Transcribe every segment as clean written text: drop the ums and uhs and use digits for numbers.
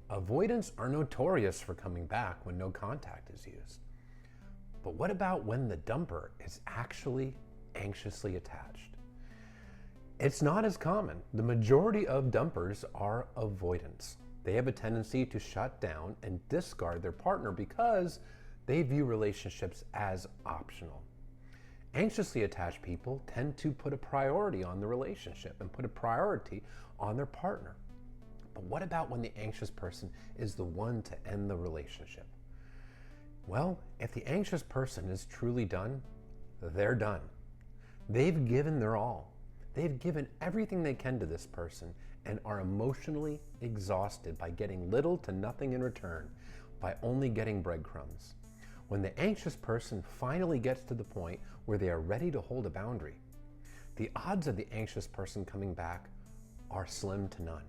Avoidants are notorious for coming back when no contact is used. But what about when the dumper is actually anxiously attached? It's not as common. The majority of dumpers are avoidants. They have a tendency to shut down and discard their partner because they view relationships as optional. Anxiously attached people tend to put a priority on the relationship and put a priority on their partner. But what about when the anxious person is the one to end the relationship? Well, if the anxious person is truly done, they're done. They've given their all. They've given everything they can to this person and are emotionally exhausted by getting little to nothing in return, by only getting breadcrumbs. When the anxious person finally gets to the point where they are ready to hold a boundary, the odds of the anxious person coming back are slim to none.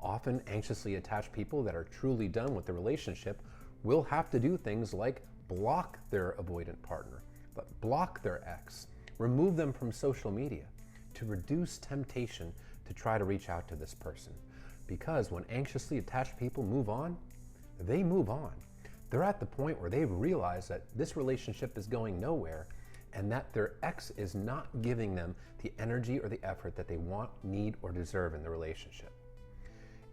Often, anxiously attached people that are truly done with the relationship will have to do things like block their avoidant partner, but block their ex, remove them from social media to reduce temptation to try to reach out to this person. Because when anxiously attached people move on, they move on. They're at the point where they've realized that this relationship is going nowhere and that their ex is not giving them the energy or the effort that they want, need, or deserve in the relationship.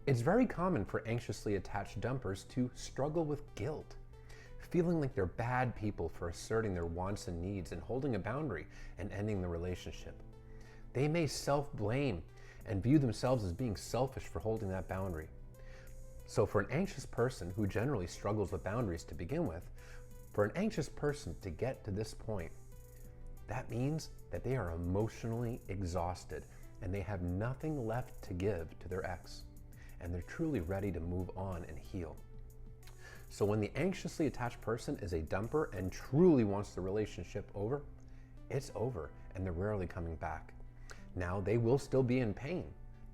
It's very common for anxiously attached dumpers to struggle with guilt, feeling like they're bad people for asserting their wants and needs and holding a boundary and ending the relationship. They may self-blame and view themselves as being selfish for holding that boundary. So for an anxious person who generally struggles with boundaries to begin with, for an anxious person to get to this point, that means that they are emotionally exhausted and they have nothing left to give to their ex, and they're truly ready to move on and heal. So when the anxiously attached person is a dumper and truly wants the relationship over, it's over and they're rarely coming back. Now, they will still be in pain.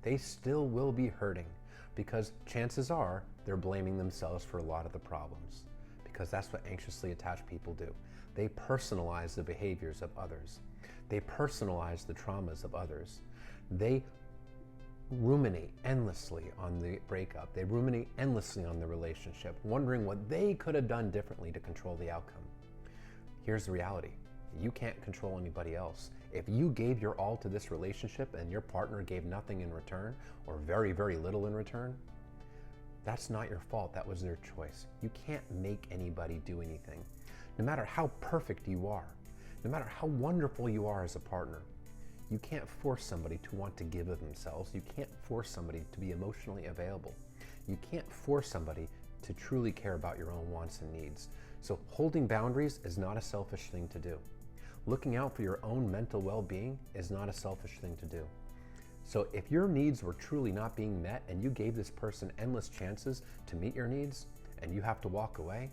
They still will be hurting because chances are they're blaming themselves for a lot of the problems, because that's what anxiously attached people do. They personalize the behaviors of others. They personalize the traumas of others. They ruminate endlessly on the breakup. They ruminate endlessly on the relationship, wondering what they could have done differently to control the outcome. Here's the reality. You can't control anybody else. If you gave your all to this relationship and your partner gave nothing in return, or very, very little in return, that's not your fault. That was their choice. You can't make anybody do anything. No matter how perfect you are, no matter how wonderful you are as a partner, you can't force somebody to want to give of themselves. You can't force somebody to be emotionally available. You can't force somebody to truly care about your own wants and needs. So holding boundaries is not a selfish thing to do. Looking out for your own mental well-being is not a selfish thing to do. So if your needs were truly not being met and you gave this person endless chances to meet your needs and you have to walk away,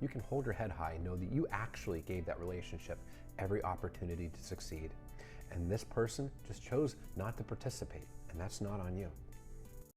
you can hold your head high and know that you actually gave that relationship every opportunity to succeed. And this person just chose not to participate, and that's not on you.